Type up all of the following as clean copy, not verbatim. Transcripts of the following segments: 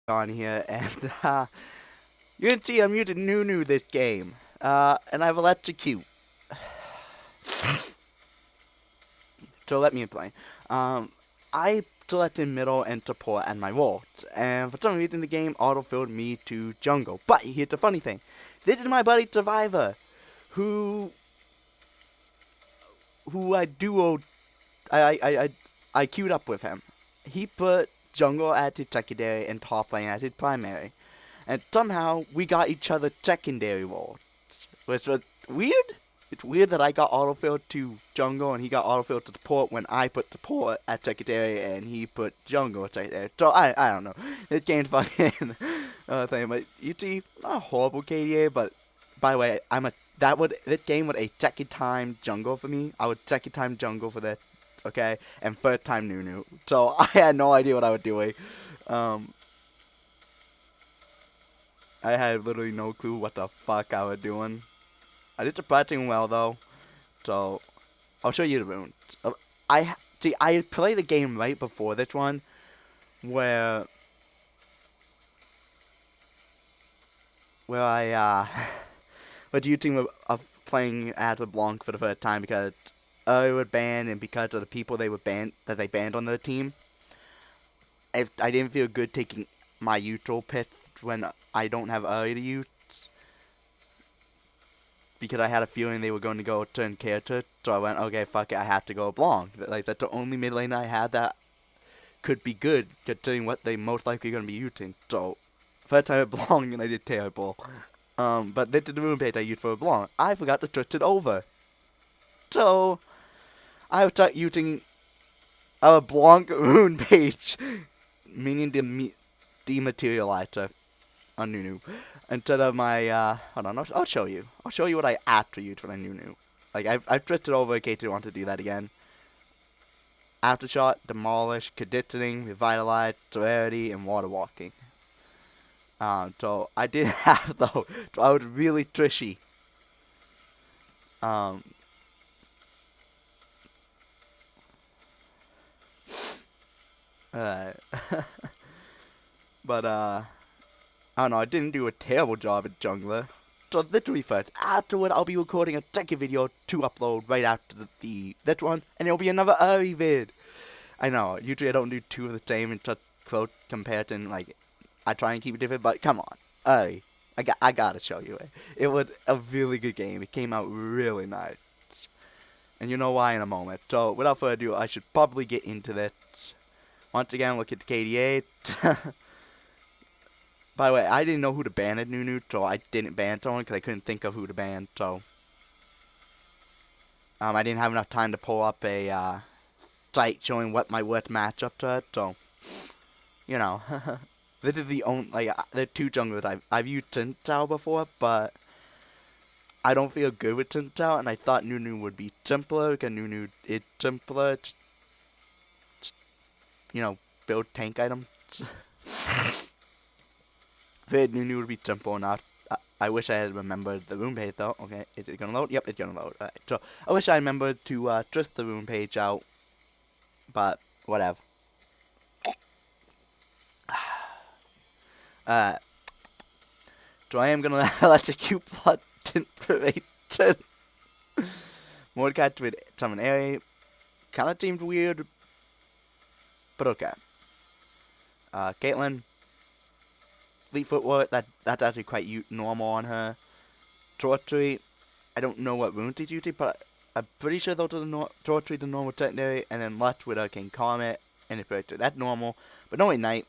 on here, and you can see I'm using Nunu this game, and I have electrocute. So let me explain. I selected middle and support as my role, and for some reason the game auto-filled me to jungle. But here's the funny thing: this is my buddy Survivor, who I duoed. I queued up with him. He put jungle as his secondary and top lane as his primary. And somehow we got each other secondary roles, which was weird. It's weird that I got autofilled to jungle and he got autofilled to support when I put support at secondary and he put jungle at secondary. So I don't know. This game's fucking thing. But you see, not a horrible KDA, but by the way, this game was a second time jungle for me. I was second time jungle for this, okay, and first time Nunu. So I had no idea what I was doing. I had literally no clue what the fuck I was doing. I did surprisingly well though, so I'll show you the runes. I played a game right before this one where I was using playing as LeBlanc for the first time because I would ban and because of the people they banned on their team. I didn't feel good taking my neutral pick when I don't have early to use because I had a feeling they were going to go turn character, so I went, okay, fuck it, I have to go Blanc. Like, that's the only mid lane I had that could be good, considering what they most likely going to be using. So, first time at Blanc, and I did terrible. But this is the rune page I used for Blanc. I forgot to switch it over. So, I would start using a Blanc rune page, meaning the dematerializer on Nunu, instead of my, hold on, I'll show you. I'll show you what I actually used when I Nunu. Like, I've switched it over in case you want to do that again. Aftershock, Demolish, Conditioning, Revitalize, Celerity, and Water Walking. So I didn't have those, so I was really trishy. But, I don't know, I didn't do a terrible job at jungler. So literally first, afterward I'll be recording a second video to upload right after this one, and it'll be another early vid. I know, usually I don't do two of the same in such close comparison, like, I try and keep it different, but come on, early. I gotta show you it. It was a really good game, it came out really nice. And you know why in a moment. So, without further ado, I should probably get into this. Once again, look at the KD8. By the way, I didn't know who to ban at Nunu, so I didn't ban someone because I couldn't think of who to ban, so I didn't have enough time to pull up a site showing what my worst matchups are, so, you know, this is the only, like, there are two junglers I've used Tintao before, but I don't feel good with Tintao, and I thought Nunu would be simpler, because Nunu is simpler to, you know, build tank items. Vid Nunu would be simple enough. I wish I had remembered the rune page though. Okay, is it gonna load? Yep, it's gonna load. Alright, so I wish I remembered to twist the rune page out, but whatever. So I am gonna electrocute blood information. Mordecai with summon area. Kinda seems weird, but okay. Caitlyn. Fleet footwork, that's actually quite normal on her. Sorcery, I don't know what runes she's using, but I'm pretty sure those are sorcery, the normal secondary, and then Lust with a King Comet, and it's that's normal. But no Ignite,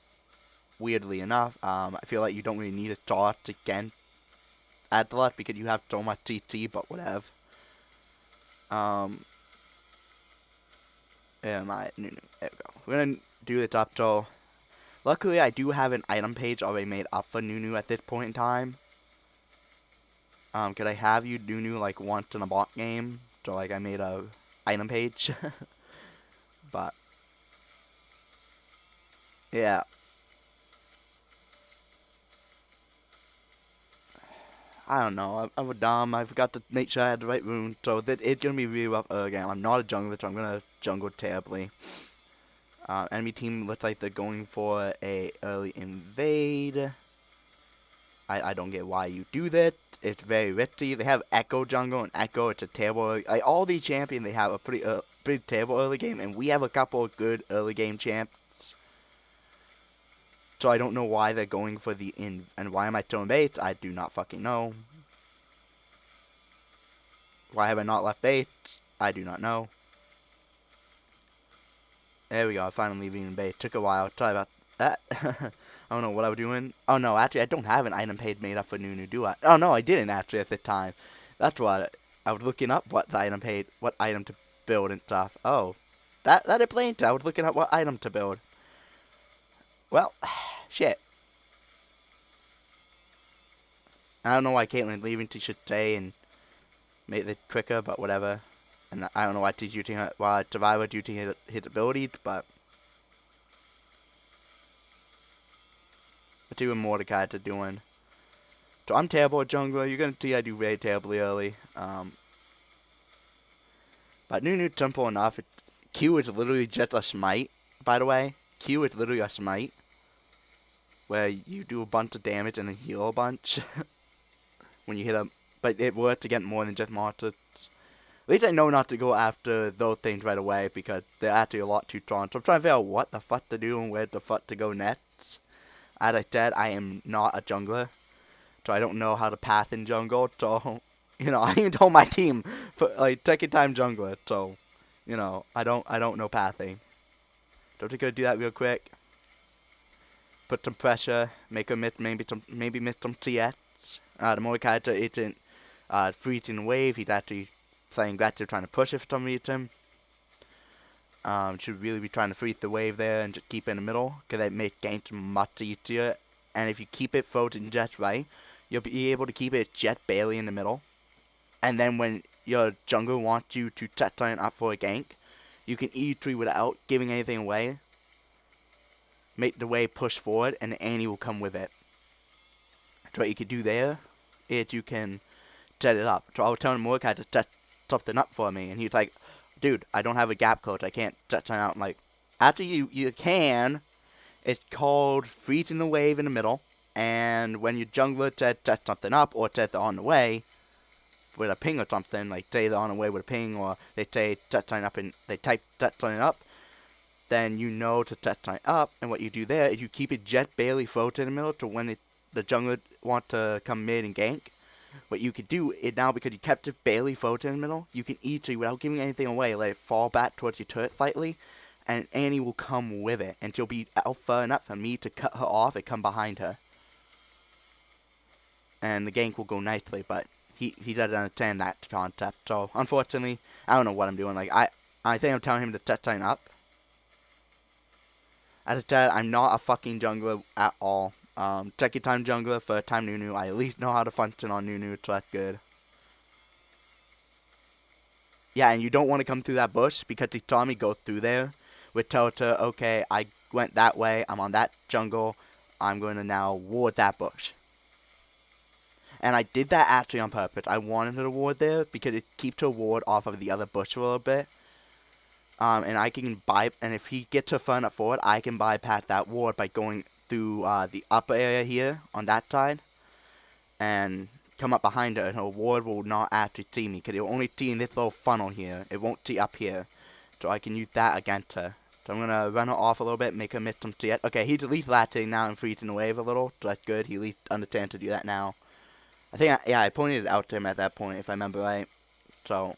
weirdly enough, I feel like you don't really need a Torch again at the Lust because you have so much CC, but whatever. There we go. We're gonna do the top so. Luckily, I do have an item page already made up for Nunu at this point in time. Could I have you Nunu like once in a bot game? So like I made a item page. But yeah. I don't know. I'm dumb. I forgot to make sure I had the right rune. So it's gonna be really rough again. I'm not a jungler, so I'm gonna jungle terribly. Enemy team looks like they're going for a early invade. I don't get why you do that. It's very risky. They have Echo Jungle, and Echo, it's a terrible... Like, all these champions, they have a pretty terrible early game, and we have a couple of good early game champs. So I don't know why they're going for the and why am I throwing bait? I do not fucking know. Why have I not left bait? I do not know. There we go, I finally leaving bait. Took a while. Sorry about that. I don't know what I was doing. Oh no, actually I don't have an item page made up for Nunu, do I? Oh no, I didn't actually at the time. That's what I was looking up what item to build and stuff. Oh, that explains it. I was looking up what item to build. Well, shit. I don't know why Caitlyn's leaving. She should stay and make it quicker, but whatever. And I don't know why she's using her, why Survivor using his abilities, but let's see what Mordecai is doing. So I'm terrible at jungler. You're gonna see I do very terribly early. But Nunu simple enough. Q is literally just a smite, by the way. Q is literally a smite, where you do a bunch of damage and then heal a bunch when you hit a. But it works to get more than just monsters. At least I know not to go after those things right away because they're actually a lot too strong. So I'm trying to figure out what the fuck to do and where the fuck to go next. As I said, I am not a jungler, so I don't know how to path in jungle. So, you know, I even told my team for like second time jungler. So, you know, I don't know pathing. So I'm just gonna do that real quick. Put some pressure, make her miss maybe miss some CS. The Mordecai isn't freezing the wave. He's actually playing aggressive, trying to push it for some reason. Should really be trying to freeze the wave there and just keep it in the middle, because that makes games much easier. And if you keep it frozen just right, you'll be able to keep it just barely in the middle. And then when your jungler wants you to set something up for a gank, you can E3 without giving anything away. Make the wave push forward, and the Annie will come with it. So what you can do there is you can set it up. So I was telling Mordecai to set something up for me, and he's like, dude, I don't have a gap code, I can't set something out. I'm like, after you can, it's called freezing the wave in the middle, and when your jungler sets something up, or sets it on the way, with a ping or something, like say they're on the way with a ping, or they say set something up, and they type set something up, then you know to set something up, and what you do there is you keep it just barely frozen in the middle, so when the jungler wants to come mid and gank, what you could do is now, because you kept it barely frozen in the middle, you can easily, without giving anything away, let it fall back towards your turret slightly, and Annie will come with it, and she'll be out far enough for me to cut her off and come behind her. And the gank will go nicely, but he doesn't understand that concept, so unfortunately, I don't know what I'm doing. Like, I think I'm telling him to set something up. As I said, I'm not a fucking jungler at all. Second time jungler, first time Nunu. I at least know how to function on Nunu, so that's good. Yeah, and you don't want to come through that bush, because he saw me go through there, which tells her, okay, I went that way, I'm on that jungle, I'm going to now ward that bush. And I did that actually on purpose. I wanted her to ward there, because it keeps her ward off of the other bush a little bit. And I can and if he gets her far enough forward, I can bypass that ward by going through the upper area here on that side, and come up behind her, and her ward will not actually see me, because it will only see in this little funnel here. It won't see up here, so I can use that against her. So I'm gonna run her off a little bit, make her miss some CS. Okay, he's at least latching now and freezing the wave a little, so that's good. He at least understands to do that now. I think, I pointed it out to him at that point, if I remember right. So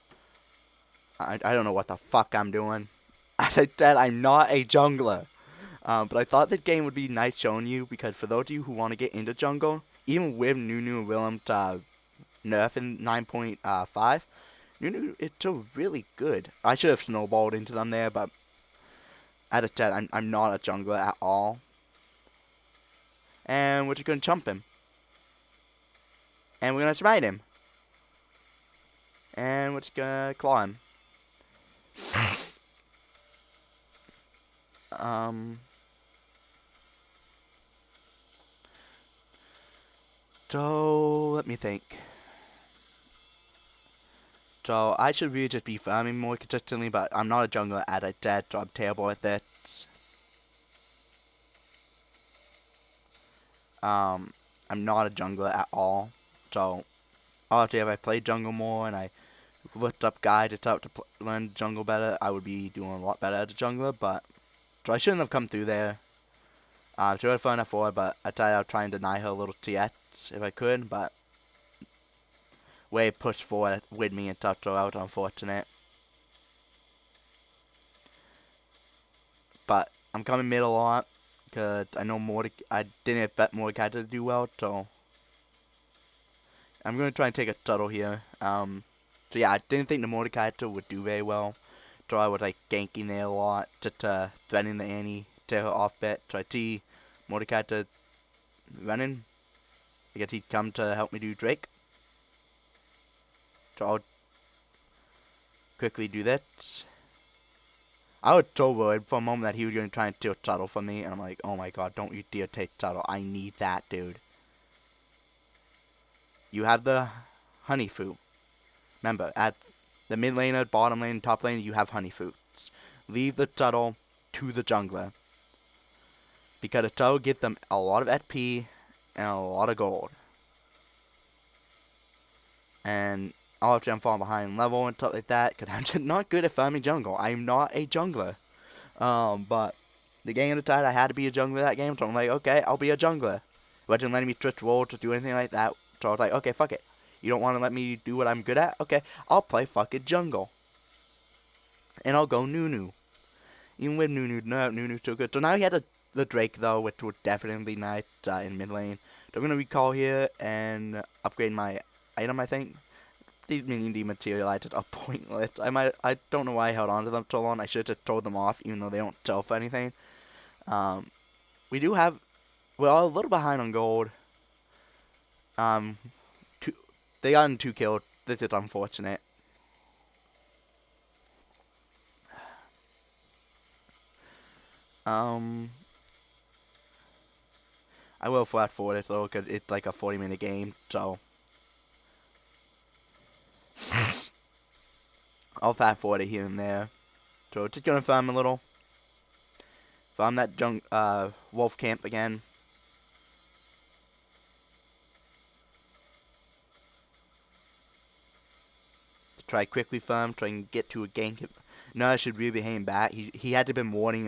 I don't know what the fuck I'm doing. As I said, I'm not a jungler. But I thought this game would be nice showing you, because for those of you who want to get into jungle, even with Nunu and Willem's nerf in 9.5, Nunu is still really good. I should have snowballed into them there, but as I said, I'm not a jungler at all. And we're just going to chump him. And we're going to smite him. And we're just going to claw him. So, let me think. So I should really just be farming more consistently, but I'm not a jungler as I said, so I'm terrible at this. I'm not a jungler at all. So, obviously, if I played jungle more and I looked up guides to learn jungle better, I would be doing a lot better as a jungler. But so I shouldn't have come through there. Should have found F4, but I thought I would try and deny her a little TS if I could. But way pushed forward with me and tough throw out, unfortunate. But I'm coming mid a lot because I know I didn't expect Mordecai to do well, so I'm gonna try and take a turtle here. So yeah, I didn't think the Mordecai would do very well. So I was like ganking there a lot, just threatening the Annie to her off bet. So I see Mordecai running. I guess he'd come to help me do Drake. So I'll quickly do that. I was so worried for a moment that he was going to try and steal Tuttle from me, and I'm like, oh my god, don't you dare take Tuttle. I need that, dude. You have the honey food. Remember, at the mid laner, bottom lane, top lane, you have honey foods. Leave the Tuttle to the jungler. Because the Tuttle gives them a lot of FP and a lot of gold. And obviously I'm falling behind level and stuff like that, because I'm just not good at farming jungle. I'm not a jungler. But the game decided I had to be a jungler that game, so I'm like, okay, I'll be a jungler. It wasn't letting me switch roles to do anything like that, so I was like, okay, fuck it. You don't want to let me do what I'm good at? Okay, I'll play fucking jungle. And I'll go Nunu. Even with Nunu, no, Nunu's so good. So now he had the Drake, though, which would definitely be nice in mid lane. So I'm going to recall here and upgrade my item, I think. These minions dematerialized are pointless. I don't know why I held on to them so long. I should have just told them off, even though they don't sell for anything. We're all a little behind on gold. They got in 2 kills. This is unfortunate. I will flat forward it though, because it's like a 40-minute game, so I'll fast forward it here and there. So just gonna farm a little. Farm that wolf camp again. Try quickly farm, try and get to a gank. No, I should really hang back. He had to been warning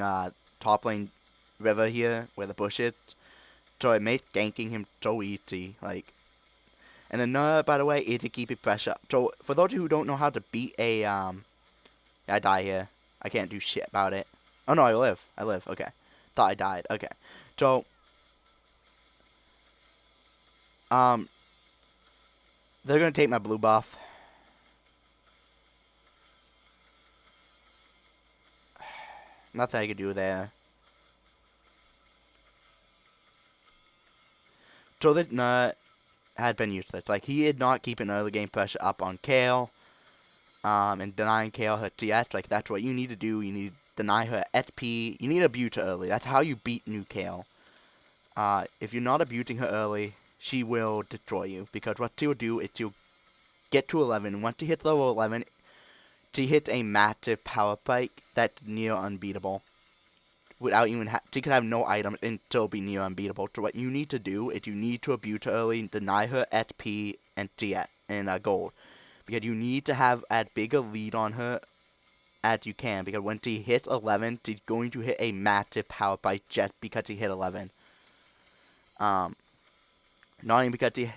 top lane river here where the bush is. So it makes ganking him so easy. Like, and another, by the way, is to keep it pressure up. So for those of you who don't know how to beat a I die here. I can't do shit about it. Oh no, I live. Okay. Thought I died. Okay. So they're gonna take my blue buff. Nothing I could do there. So this nut had been useless. Like, he did not keep an early game pressure up on Kale. And denying Kale her TS. Like, that's what you need to do. You need to deny her SP. You need to abuse her early. That's how you beat new Kale. If you're not abusing her early, she will destroy you. Because what she will do is she'll get to 11. Once she hits level 11, she hits a massive power spike that's near unbeatable. Without even she could have no items and still be near unbeatable. So what you need to do is you need to abuse her early, deny her SP and TS and gold. Because you need to have as big a lead on her as you can. Because when she hits 11, she's going to hit a massive power spike just because she hit 11. Not even because she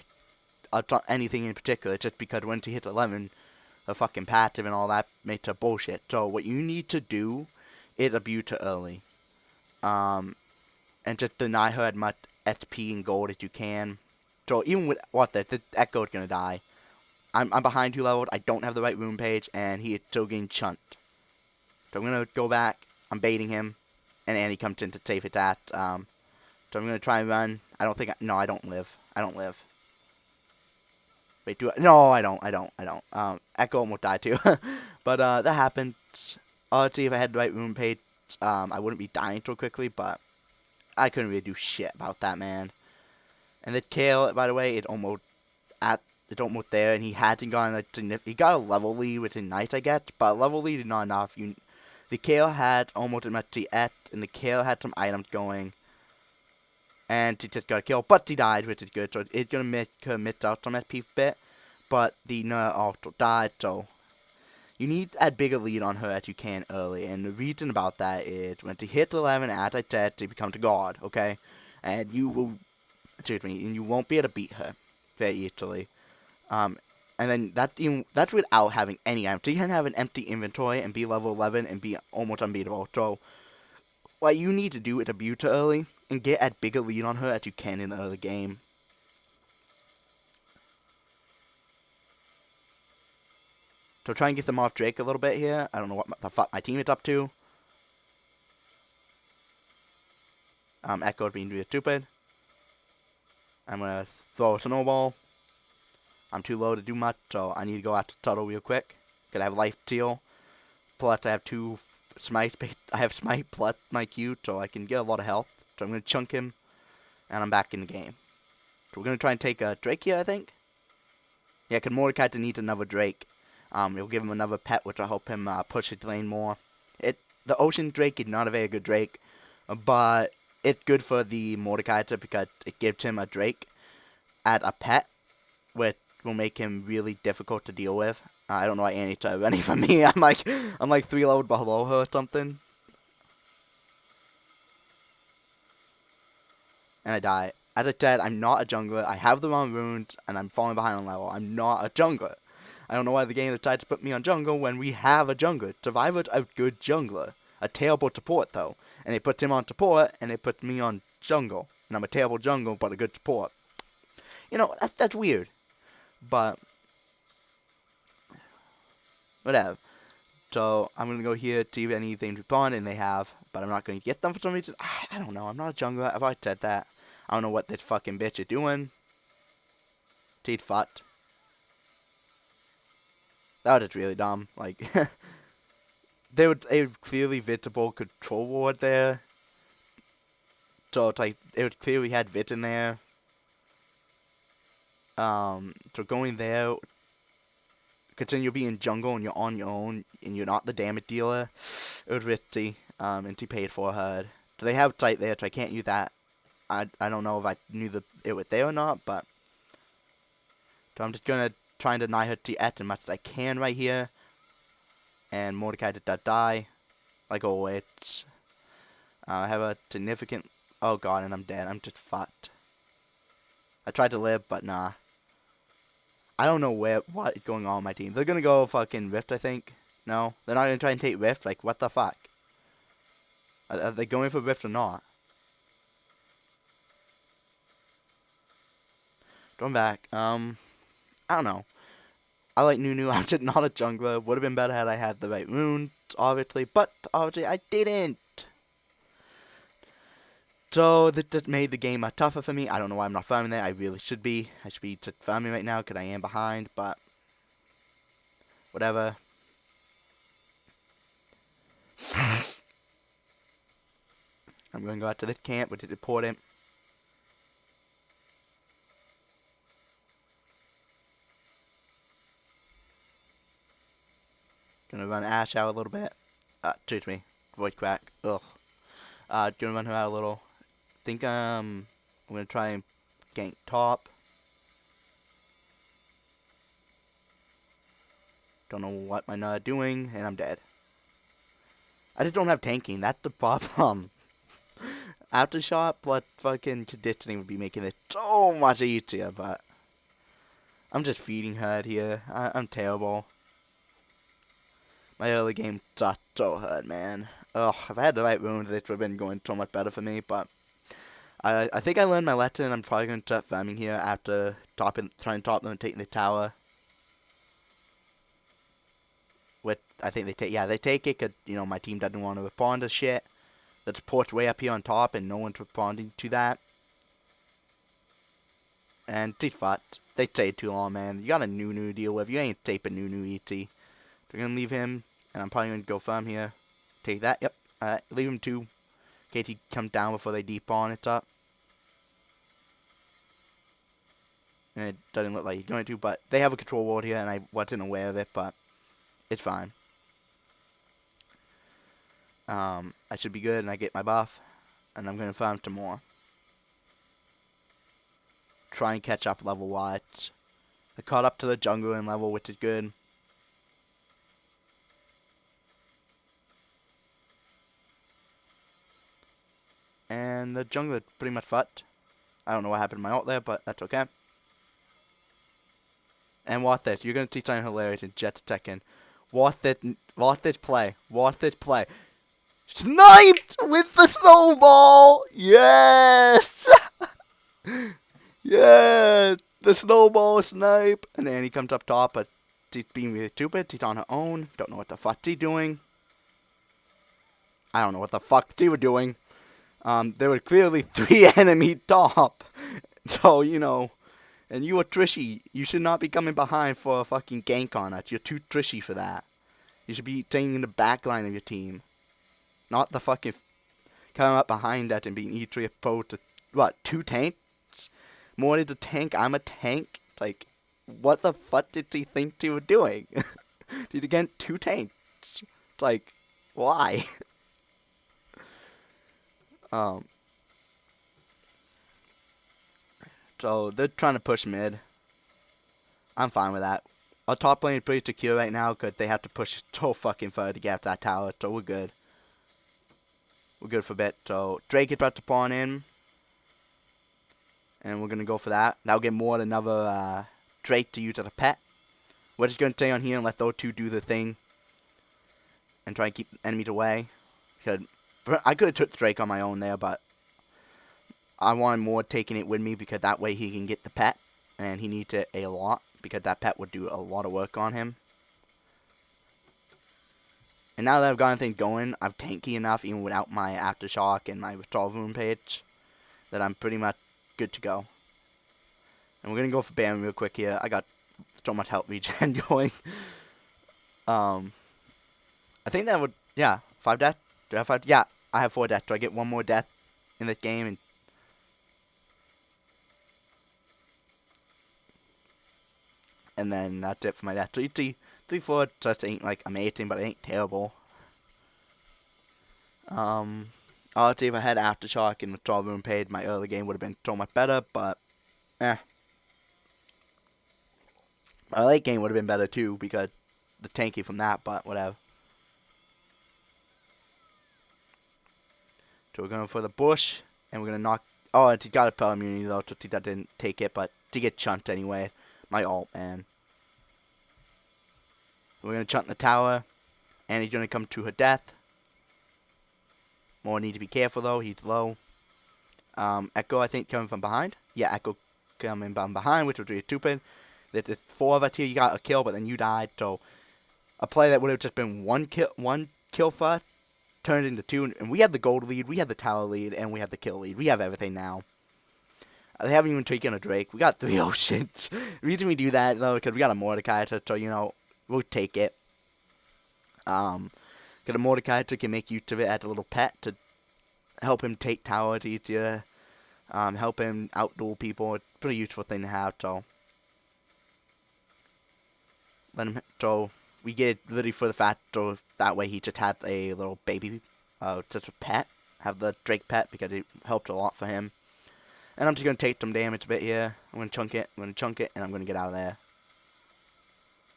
anything in particular. It's just because when she hits 11, her fucking passive and all that makes her bullshit. So what you need to do is abuse her early. And just deny her as much SP and gold as you can. So even with the Echo's gonna die. I'm behind 2 levels. I don't have the right rune page, and he is still getting chunked. So I'm gonna go back. I'm baiting him, and Annie comes in to save his ass. So I'm gonna try and run. I don't think. No, I don't live. Wait, do I? No, I don't. Echo almost died too. But that happened. Let's see if I had the right rune page. I wouldn't be dying so quickly, but I couldn't really do shit about that, man. And the Kale, by the way, it's almost there, and he hasn't gotten like he got a level lead, which is nice, I guess, but a level lead is not enough. The Kale had almost as much CS, and the Kale had some items going. And he just got a kill, but he died, which is good. So it's gonna make her miss out on that piece bit. But the Nunu also died, so you need a bigger lead on her as you can early. And the reason about that is when she hits 11, as I said, she becomes a god, okay? And you will, excuse me, and you won't be able to beat her very easily. And then that's without having any items. So you can have an empty inventory and be level 11 and be almost unbeatable. So what you need to do is abuse her early and get as big a lead on her as you can in the early game. So try and get them off Drake a little bit here. I don't know what the fuck my team is up to. Echo's being really stupid. I'm gonna throw a snowball. I'm too low to do much, so I need to go after Tuttle real quick. Cause I have life steal. Plus I have 2 smites. I have smite plus my Q, so I can get a lot of health. So I'm gonna chunk him, and I'm back in the game. So we're gonna try and take a Drake here, I think. Yeah, cause Mordecai needs another Drake. It'll give him another pet, which will help him push his lane more. The Ocean Drake is not a very good Drake, but it's good for the Mordecai because it gives him a Drake as a pet, which will make him really difficult to deal with. I don't know why Annie's trying to run from me. I'm like 3 levels below her or something. And I die. As I said, I'm not a jungler. I have the wrong runes, and I'm falling behind on level. I'm not a jungler. I don't know why the game decided to put me on jungle when we have a jungler. Survivor's a good jungler. A terrible support, though. And they put him on support, and they put me on jungle. And I'm a terrible jungle, but a good support. You know, that's weird. But whatever. So I'm going to go here to see if anything respawn, and they have. But I'm not going to get them for some reason. I don't know. I'm not a jungler. I've already said that. I don't know what this fucking bitch is doing. She's fucked. That was really dumb. Like, there was a clearly visible control ward there. So it's like, it was clear we had Vit in there. So going there, considering you'll be in jungle and you're on your own and you're not the damage dealer, it was risky. And she paid for her. So they have sight there, so I can't use that. I don't know if I knew it was there or not, but so I'm just gonna try and deny her to as much as I can right here. And Mordecai did not die, like always. I have a significant. Oh god, and I'm dead. I'm just fucked. I tried to live, but nah. I don't know what is going on with my team. They're gonna go fucking Rift, I think. No, they're not gonna try and take Rift. Like, what the fuck? Are they going for Rift or not? Going back. I don't know. I like Nunu. I'm just not a jungler. Would have been better had I had the right runes, obviously. But, obviously, I didn't. So, this just made the game tougher for me. I don't know why I'm not farming there. I really should be. I should be just farming right now because I am behind. But, whatever. I'm going to go out to this camp, which is important. Gonna run Ash out a little bit. Excuse me. Voice crack. Ugh. Gonna run her out a little. Think, I'm gonna try and gank top. Don't know what my nut doing, and I'm dead. I just don't have tanking. That's the problem. Aftershock plus fucking conditioning would be making it so much easier, but I'm just feeding her here. I'm terrible. My early game sucked so hard, man. Ugh, if I had the right runes, this would have been going so much better for me, but I think I learned my lesson. I'm probably going to start farming here after trying to top them and taking the tower. Which I think they take. Yeah, they take it because, you know, my team doesn't want to respond to shit. The support's way up here on top and no one's responding to that. And she's fucked. They stayed too long, man. You got a Nunu to deal with. You ain't taping Nunu easy. They're going to leave him, and I'm probably going to go farm here. Take that. Yep. Alright, leave him too. In case he comes down before they despawn it up. And it doesn't look like he's going to, but they have a control ward here, and I wasn't aware of it, but it's fine. I should be good, and I get my buff, and I'm going to farm some more. try and catch up level-wise. I caught up to the jungle in level, which is good. And the jungle is pretty much fucked. I don't know what happened to my ult there, but that's okay. And watch this. You're going to see something hilarious in just a second. Watch this play. Watch this play. Sniped with the snowball! Yes! Yes! The snowball snipe! And then he comes up top, but she's being really stupid. She's on her own. Don't know what the fuck she's doing. I don't know what the fuck she was doing. There were clearly 3 enemy top. So, you know. And you were Trishy. You should not be coming behind for a fucking gank on us. You're too Trishy for that. You should be staying in the back line of your team. Not the fucking coming up behind us and being E3 opposed to, what, 2 tanks? More is a tank, I'm a tank? Like, what the fuck did he think he was doing? Dude, again, 2 tanks. It's like, why? So, they're trying to push mid. I'm fine with that. Our top lane is pretty secure right now because they have to push so fucking far to get up that tower, so we're good. We're good for a bit. So, Drake is about to pawn in. And we're going to go for that. That'll get more than another Drake to use as a pet. We're just going to stay on here and let those 2 do the thing. And try and keep enemies away. I could have took Drake on my own there, but I wanted more taking it with me because that way he can get the pet. And he needs it a lot because that pet would do a lot of work on him. And now that I've gotten things going, I'm tanky enough even without my Aftershock and my Withdrawal Rune page that I'm pretty much good to go. And we're going to go for Baron real quick here. I got so much health regen going. I think that would, yeah, 5 deaths. Do I have 5? Yeah, I have 4 deaths. Do I get 1 more death in this game? And then that's it for my death. 3, 4 just ain't like amazing, but it ain't terrible. Obviously, if I had Aftershock and Withdrawal Rune paid, my early game would have been so much better, but my late game would have been better too because the tanky from that, but whatever. So we're going for the bush, and we're going to knock. Oh, and he got a Pearl immunity though, so that didn't take it, but to get chunked anyway. My ult, man. We're going to chunt the tower, and he's going to come to her death. More need to be careful though, he's low. Echo, I think, coming from behind. Yeah, Echo coming from behind, which was really stupid. There's 4 of us here, you got a kill, but then you died, so a play that would have just been one kill first turned into 2, and we had the gold lead, we had the tower lead, and we have the kill lead. We have everything now. They haven't even taken a Drake. We got 3 oceans. The reason we do that, though, because we got a Mordecai, so, you know, we'll take it. Because a Mordecai can make use of it as a little pet to help him take towers easier. Help him outduel people. It's a pretty useful thing to have, so. So, we get it really for the fact, so that way he just had a little baby, just a pet. Have the Drake pet, because it helped a lot for him. And I'm just going to take some damage a bit here. I'm going to chunk it, and I'm going to get out of there.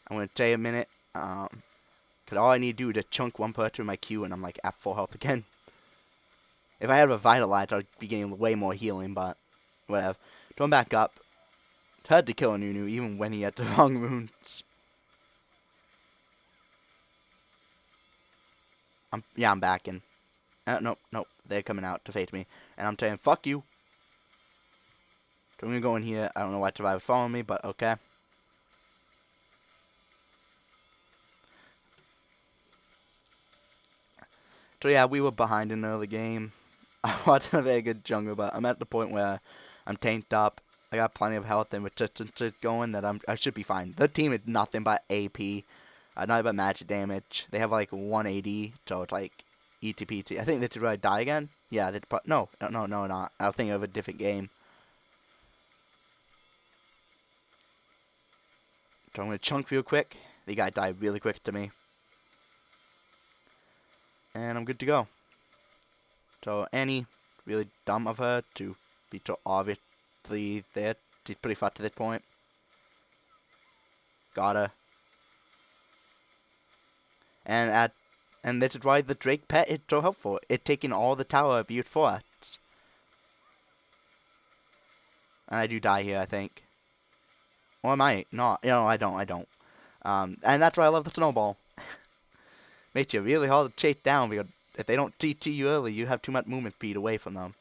I'm going to stay a minute, because all I need to do is just chunk one person with my Q, and I'm like at full health again. If I had Revitalized, I'd be getting way more healing, but whatever. Going back up. It's hard to kill a Nunu, even when he had the wrong runes. I'm backing. Nope, they're coming out to face me. And I'm saying, fuck you. So I'm going to go in here. I don't know why Survivor's following me, but okay. So yeah, we were behind in the early game. I wasn't a very good jungle, but I'm at the point where I'm tanked up. I got plenty of health and resistance going that I should be fine. The team is nothing but AP. Not about magic damage. They have like 180, so it's like ETPT. I think this is where I die again. Yeah, no, not. I think of a different game. So I'm going to chunk real quick. The guy died really quick to me. And I'm good to go. So Annie, really dumb of her to be so obviously there She's pretty fucked at this point. Got her. And this is why the Drake pet is so helpful. It's taking all the tower abuse for us. And I do die here, I think. Or I might not. You know, I don't. And that's why I love the snowball. Makes you really hard to chase down because if they don't TT you early, you have too much movement speed away from them.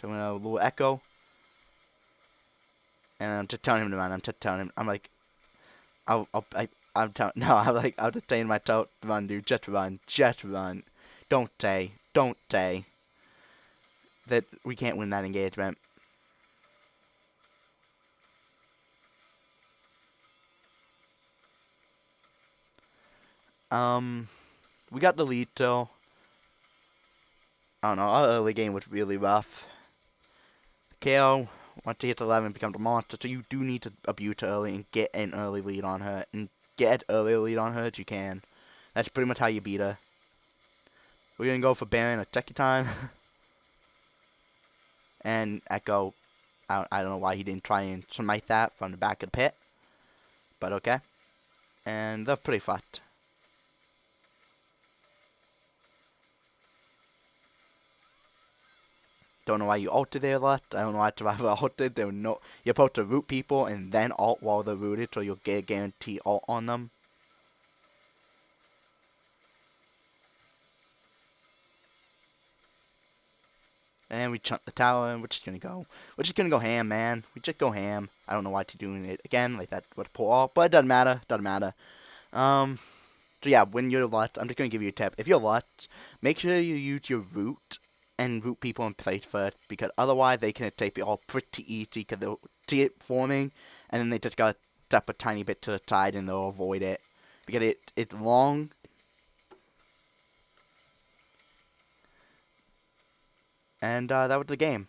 Doing a little echo. And I'm just telling him to run. I'm just telling him. I'm like, I'm telling. No, I'm just saying to run, dude. Just run. Just run. Don't say that we can't win that engagement. We got the lead still. I don't know, our early game was really rough. KO, once she hits 11, becomes a monster, so you do need to abuse her early and get an early lead on her. And get an early lead on her as you can. That's pretty much how you beat her. We're going to go for Baron a second time. And Echo, I don't know why he didn't try and smite that from the back of the pit. But okay. And they're pretty fucked. Don't know why you ulted there, left. I don't know why Survivor ulted. There were no, you're supposed to root people and then ult while they're rooted, so you'll get a guarantee ult on them. And we chunk the tower, and we're just gonna go ham, man. We just go ham. I don't know why she's doing it again, like that would pull off, but it doesn't matter. So yeah, when you're left, I'm just gonna give you a tip. If you're left, make sure you use your root and root people in place first, because otherwise they can escape you all pretty easy, because they'll see it forming, and then they just gotta step a tiny bit to the side and they'll avoid it. Because it's long. And that was the game.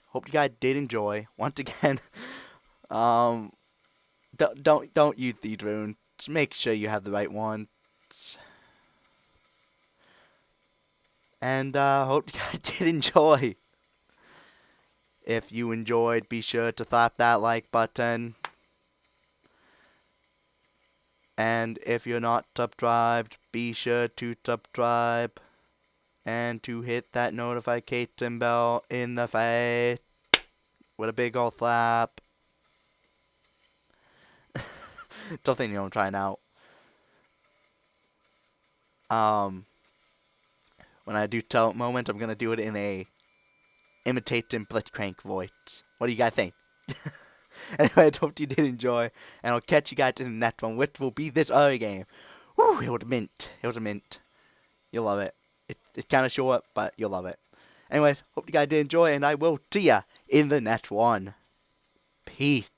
Hope you guys did enjoy. Once again, don't use these runes. Just make sure you have the right ones. And hope you guys did enjoy. If you enjoyed, be sure to slap that like button. And if you're not subscribed, be sure to subscribe. And to hit that notification bell in the face with a big old slap. Don't think I'm trying out. When I do tell moment, I'm gonna do it in a imitation Blitzcrank voice. What do you guys think? Anyway, I hope you did enjoy, and I'll catch you guys in the next one, which will be this other game. Woo! It was a mint. It was a mint. You'll love it. It's kind of short, but you'll love it. Anyways, hope you guys did enjoy, and I will see ya in the next one. Peace.